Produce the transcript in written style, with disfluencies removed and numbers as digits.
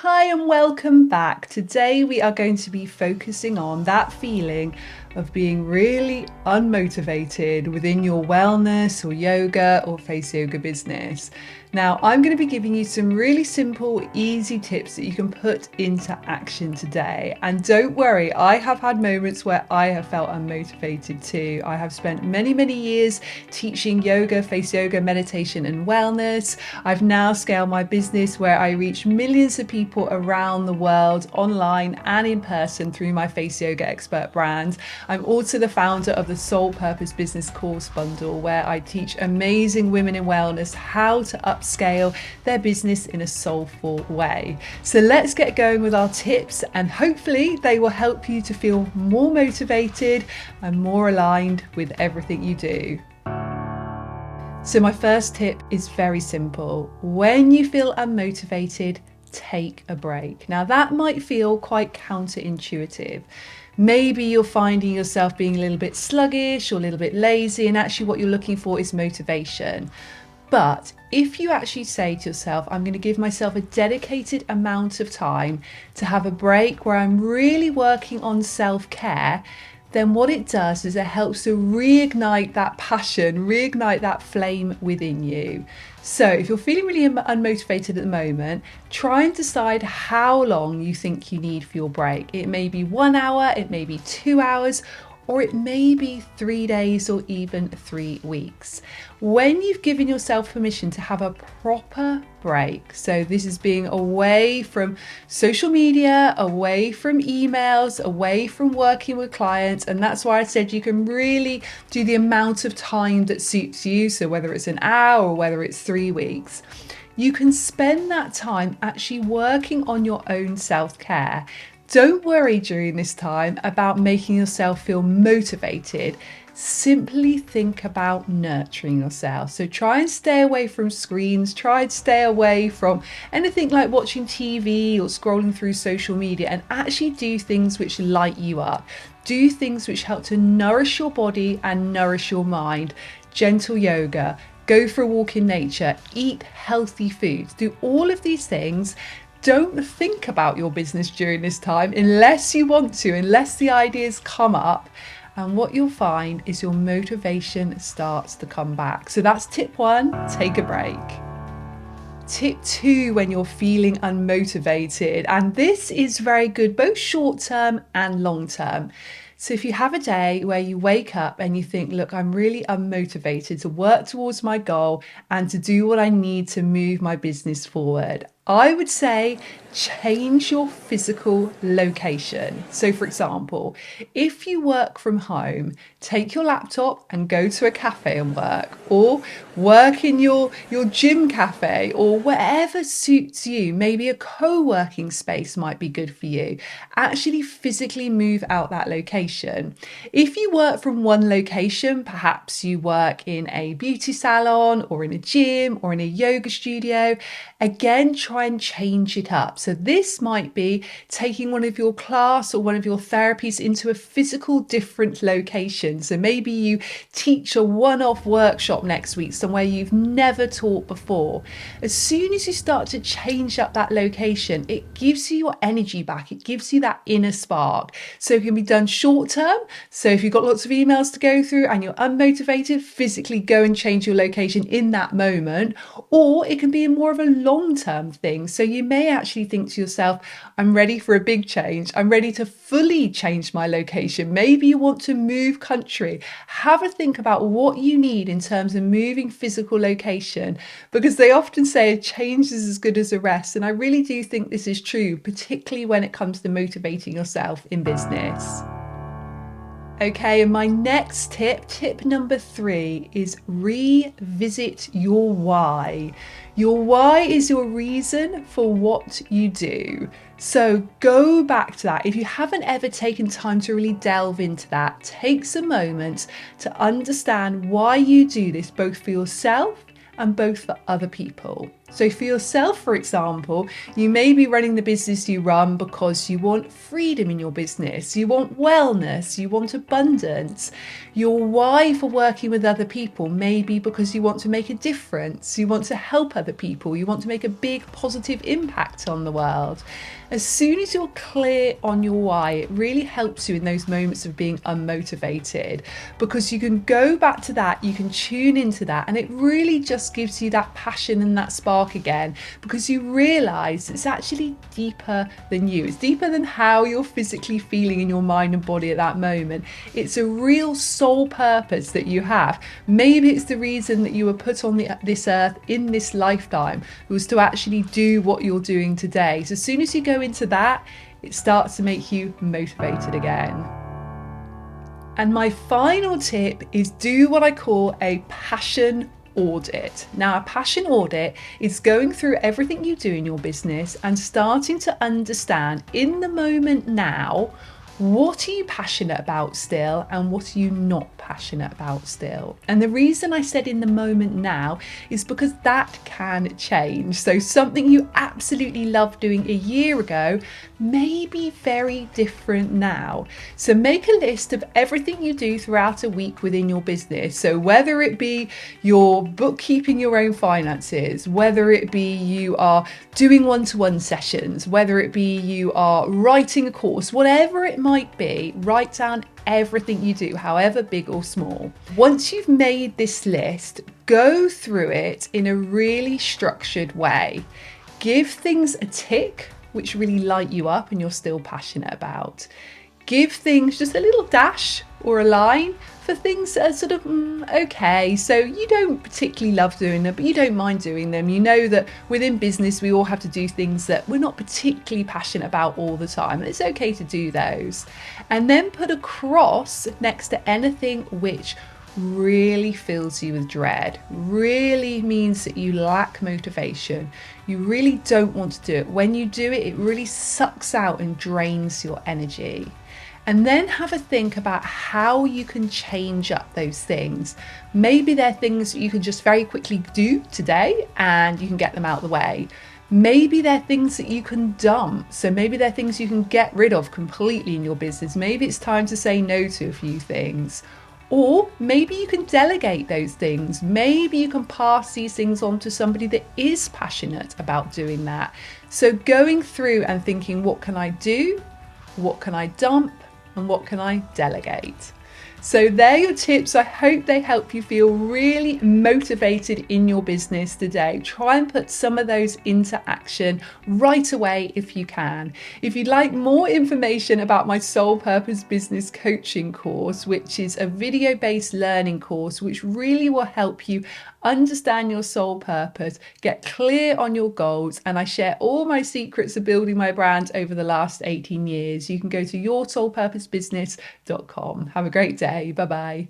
Hi and welcome back. Today we are going to be focusing on that feeling of being really unmotivated within your wellness or yoga or face yoga business. Now, I'm going to be giving you some really simple, easy tips that you can put into action today. And don't worry, I have had moments where I have felt unmotivated too. I have spent many years teaching yoga, face yoga, meditation, and wellness. I've now scaled my business where I reach millions of people around the world, online and in person, through my face yoga expert brand. I'm also the founder of the Soul Purpose Business Course Bundle, where I teach amazing women in wellness how to upscale their business in a soulful way. So let's get going with our tips, and hopefully they will help you to feel more motivated and more aligned with everything you do. So my first tip is very simple. When you feel unmotivated, take a break. Now that might feel quite counterintuitive. Maybe you're finding yourself being a little bit sluggish or a little bit lazy, and actually what you're looking for is motivation. But if you actually say to yourself, I'm going to give myself a dedicated amount of time to have a break where I'm really working on self-care, then what it does is it helps to reignite that passion, reignite that flame within you. So if you're feeling really unmotivated at the moment, try and decide how long you think you need for your break. It may be 1 hour, it may be 2 hours, or it may be 3 days or even 3 weeks. When you've given yourself permission to have a proper break, so this is being away from social media, away from emails, away from working with clients, and that's why I said you can really do the amount of time that suits you, so whether it's an hour or whether it's 3 weeks. You can spend that time actually working on your own self-care. Don't worry during this time about making yourself feel motivated. Simply think about nurturing yourself. So try and stay away from screens, try and stay away from anything like watching TV or scrolling through social media, and actually do things which light you up. Do things which help to nourish your body and nourish your mind. Gentle yoga, go for a walk in nature, eat healthy foods, do all of these things. Don't think about your business during this time unless you want to, unless the ideas come up. And what you'll find is your motivation starts to come back. So that's tip 1, take a break. Tip 2, when you're feeling unmotivated, and this is very good, both short term and long term. So if you have a day where you wake up and you think, look, I'm really unmotivated to work towards my goal and to do what I need to move my business forward, I would say change your physical location. So for example, if you work from home, take your laptop and go to a cafe and work, or work in your gym cafe, or whatever suits you. Maybe a co-working space might be good for you. Actually physically move out that location. If you work from one location, perhaps you work in a beauty salon or in a gym or in a yoga studio, again, try and change it up. So this might be taking one of your class or one of your therapies into a physical different location. So maybe you teach a one-off workshop next week somewhere you've never taught before. As soon as you start to change up that location, it gives you your energy back. It gives you that inner spark. So it can be done short term. So if you've got lots of emails to go through and you're unmotivated, physically go and change your location in that moment. Or it can be more of a long-term thing. So you may actually think to yourself, I'm ready for a big change. I'm ready to fully change my location. Maybe you want to move country. Have a think about what you need in terms of moving physical location, because they often say a change is as good as a rest. And I really do think this is true, particularly when it comes to motivating yourself in business. Okay, and my next tip number 3, is revisit your why. Your why is your reason for what you do. So go back to that. If you haven't ever taken time to really delve into that, take some moments to understand why you do this, both for yourself and both for other people. So for yourself, for example, you may be running the business you run because you want freedom in your business, you want wellness, you want abundance. Your why for working with other people may be because you want to make a difference, you want to help other people, you want to make a big positive impact on the world. As soon as you're clear on your why, it really helps you in those moments of being unmotivated, because you can go back to that, you can tune into that, and it really just gives you that passion and that spark again, because you realize it's actually deeper than you. It's deeper than how you're physically feeling in your mind and body at that moment. It's a real soul purpose that you have. Maybe it's the reason that you were put on this earth in this lifetime, was to actually do what you're doing today. So as soon as you go into that, it starts to make you motivated again. And my final tip is do what I call a passion audit. Now, a passion audit is going through everything you do in your business and starting to understand in the moment now, what are you passionate about still and what are you not passionate about still? And the reason I said in the moment now is because that can change. So something you absolutely loved doing a year ago may be very different now. So make a list of everything you do throughout a week within your business. So whether it be you're bookkeeping your own finances, whether it be you are doing one-to-one sessions, whether it be you are writing a course, whatever it might be, write down everything you do, however big or small. Once you've made this list, go through it in a really structured way. Give things a tick which really light you up and you're still passionate about. Give things just a little dash or a line for things that are sort of okay. So you don't particularly love doing them, but you don't mind doing them. You know that within business, we all have to do things that we're not particularly passionate about all the time. It's okay to do those. And then put a cross next to anything which really fills you with dread, really means that you lack motivation. You really don't want to do it. When you do it, it really sucks out and drains your energy. And then have a think about how you can change up those things. Maybe they're things that you can just very quickly do today and you can get them out of the way. Maybe they're things that you can dump. So maybe they're things you can get rid of completely in your business. Maybe it's time to say no to a few things. Or maybe you can delegate those things. Maybe you can pass these things on to somebody that is passionate about doing that. So going through and thinking, what can I do? What can I dump? And what can I delegate? So they're your tips. I hope they help you feel really motivated in your business today. Try and put some of those into action right away if you can. If you'd like more information about my Soul Purpose Business Coaching course, which is a video-based learning course, which really will help you understand your soul purpose, get clear on your goals, and I share all my secrets of building my brand over the last 18 years. You can go to yoursoulpurposebusiness.com. Have a great day. Bye-bye.